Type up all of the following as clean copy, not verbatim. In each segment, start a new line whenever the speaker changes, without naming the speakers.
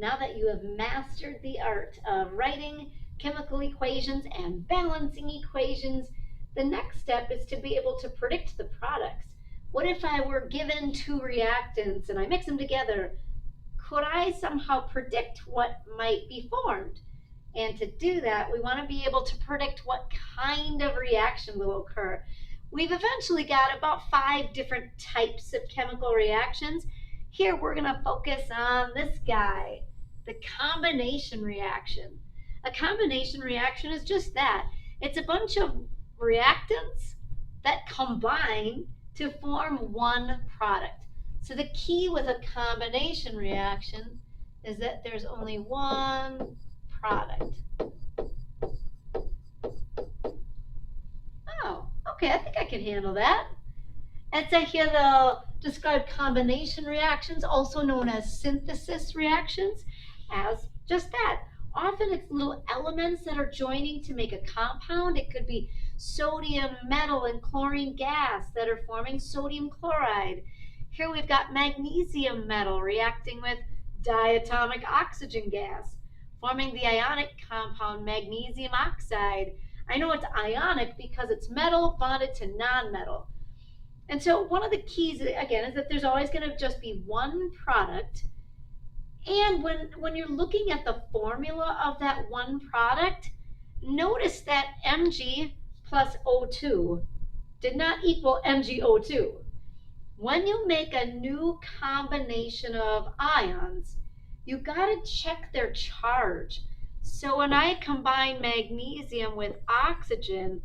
Now that you have mastered the art of writing chemical equations and balancing equations, the next step is to be able to predict the products. What if I were given two reactants and I mix them together? Could I somehow predict what might be formed? And to do that, we want to be able to predict what kind of reaction will occur. We've eventually got about 5 different types of chemical reactions. Here we're going to focus on this guy, the combination reaction. A combination reaction is just that. It's a bunch of reactants that combine to form one product. So the key with a combination reaction is that there's only one product. Oh, okay, I think I can handle that. And so here they'll describe combination reactions, also known as synthesis reactions, as just that. Often it's little elements that are joining to make a compound. It could be sodium, metal, and chlorine gas that are forming sodium chloride. Here we've got magnesium metal reacting with diatomic oxygen gas, forming the ionic compound magnesium oxide. I know it's ionic because it's metal bonded to non-metal. And so one of the keys, again, is that there's always going to just be one product. And when you're looking at the formula of that one product, notice that Mg plus O2 did not equal MgO2. When you make a new combination of ions, you got to check their charge. So when I combine magnesium with oxygen,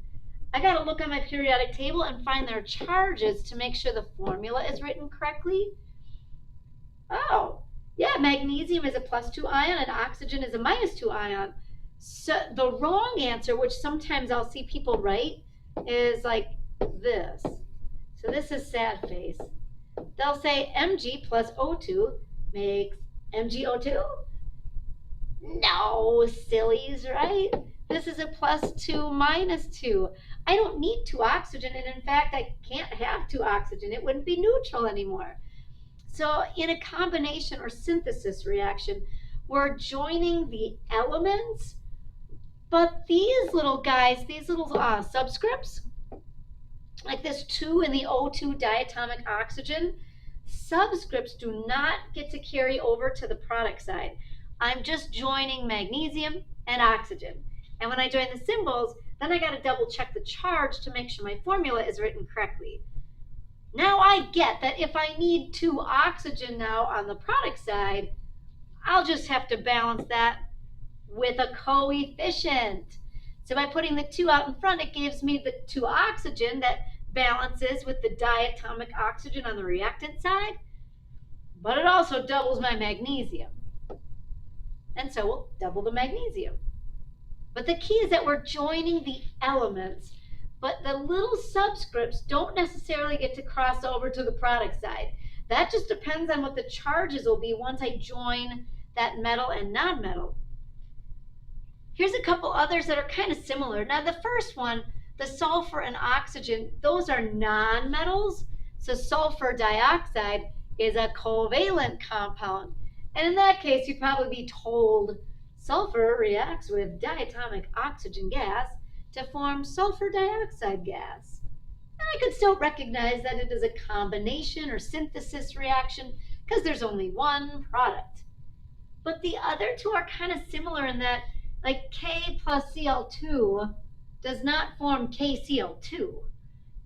I got to look on my periodic table and find their charges to make sure the formula is written correctly. Oh, yeah, magnesium is a +2 ion and oxygen is a -2 ion. So the wrong answer, which sometimes I'll see people write, is like this. So this is sad face. They'll say Mg plus O2 makes MgO2. No, sillies, right? This is a +2 -2. I don't need 2 oxygen, and in fact, I can't have 2 oxygen. It wouldn't be neutral anymore. So in a combination or synthesis reaction, we're joining the elements, but these little guys, these little subscripts, like this 2 in the O2 diatomic oxygen, subscripts do not get to carry over to the product side. I'm just joining magnesium and oxygen. And when I join the symbols, then I got to double check the charge to make sure my formula is written correctly. Now I get that if I need 2 oxygen now on the product side, I'll just have to balance that with a coefficient. So by putting the 2 out in front, it gives me the 2 oxygen that balances with the diatomic oxygen on the reactant side, but it also doubles my magnesium. And so we'll double the magnesium. But the key is that we're joining the elements, but the little subscripts don't necessarily get to cross over to the product side. That just depends on what the charges will be once I join that metal and non-metal. Here's a couple others that are kind of similar. Now the first one, the sulfur and oxygen, those are non-metals. So sulfur dioxide is a covalent compound. And in that case, you'd probably be told sulfur reacts with diatomic oxygen gas to form sulfur dioxide gas. And I could still recognize that it is a combination or synthesis reaction because there's only one product. But the other two are kind of similar in that, like K plus Cl2 does not form KCl2.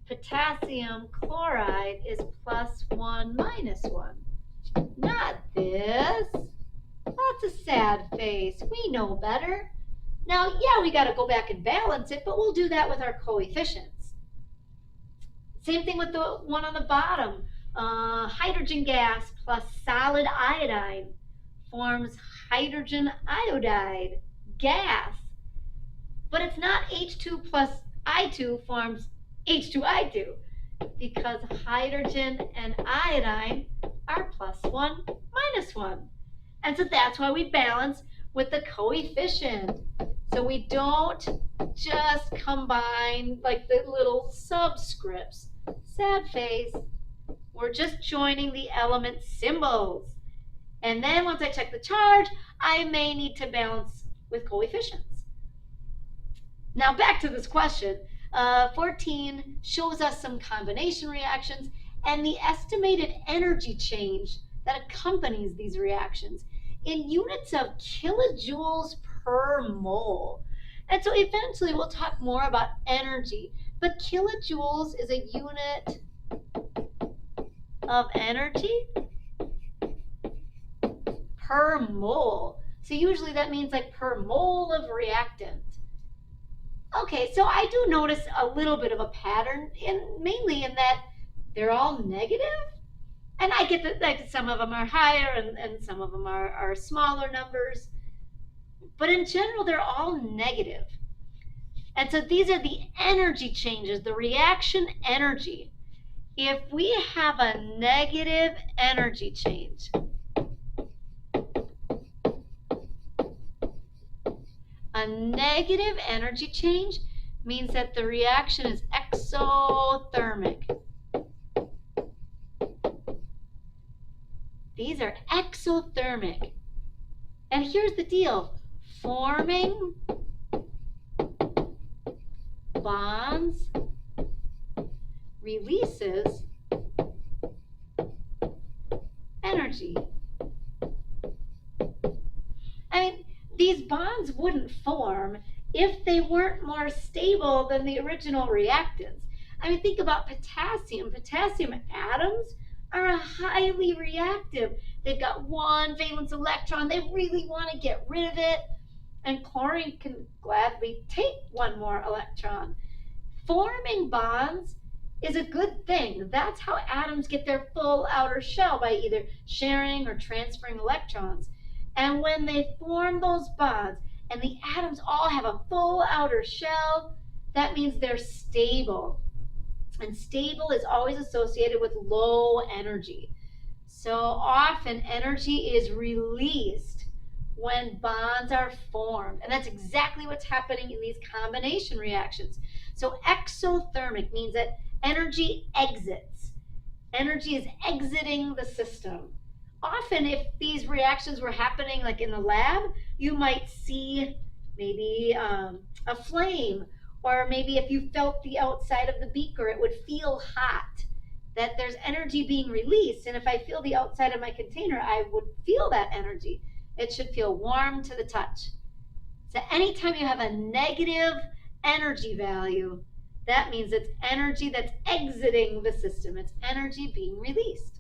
Potassium chloride is +1 -1. Not this. That's a sad face. We know better. Now, yeah, we got to go back and balance it, but we'll do that with our coefficients. Same thing with the one on the bottom. Hydrogen gas plus solid iodine forms hydrogen iodide gas. But it's not H2 plus I2 forms H2I2 because hydrogen and iodine are +1 -1. And so that's why we balance with the coefficient. So we don't just combine like the little subscripts. Sad face. We're just joining the element symbols. And then once I check the charge, I may need to balance with coefficients. Now back to this question. 14 shows us some combination reactions and the estimated energy change that accompanies these reactions in units of kilojoules per mole. And so eventually we'll talk more about energy, but kilojoules is a unit of energy per mole. So usually that means like per mole of reactant. Okay, so I do notice a little bit of a pattern, mainly in that they're all negative. And I get that like some of them are higher and some of them are smaller numbers. But in general, they're all negative. And so these are the energy changes, the reaction energy. If we have a negative energy change, a negative energy change means that the reaction is exothermic. These are exothermic. And here's the deal. Forming bonds releases energy. I mean, these bonds wouldn't form if they weren't more stable than the original reactants. I mean, think about potassium. Potassium atoms are highly reactive. They've got one valence electron. They really want to get rid of it. And chlorine can gladly take one more electron. Forming bonds is a good thing. That's how atoms get their full outer shell, by either sharing or transferring electrons. And when they form those bonds and the atoms all have a full outer shell, that means they're stable. And stable is always associated with low energy. So often energy is released when bonds are formed. And that's exactly what's happening in these combination reactions. So exothermic means that energy exits. Energy is exiting the system. Often if these reactions were happening like in the lab, you might see maybe a flame, or maybe if you felt the outside of the beaker, it would feel hot, that there's energy being released. And if I feel the outside of my container, I would feel that energy. It should feel warm to the touch. So anytime you have a negative energy value, that means it's energy that's exiting the system. It's energy being released.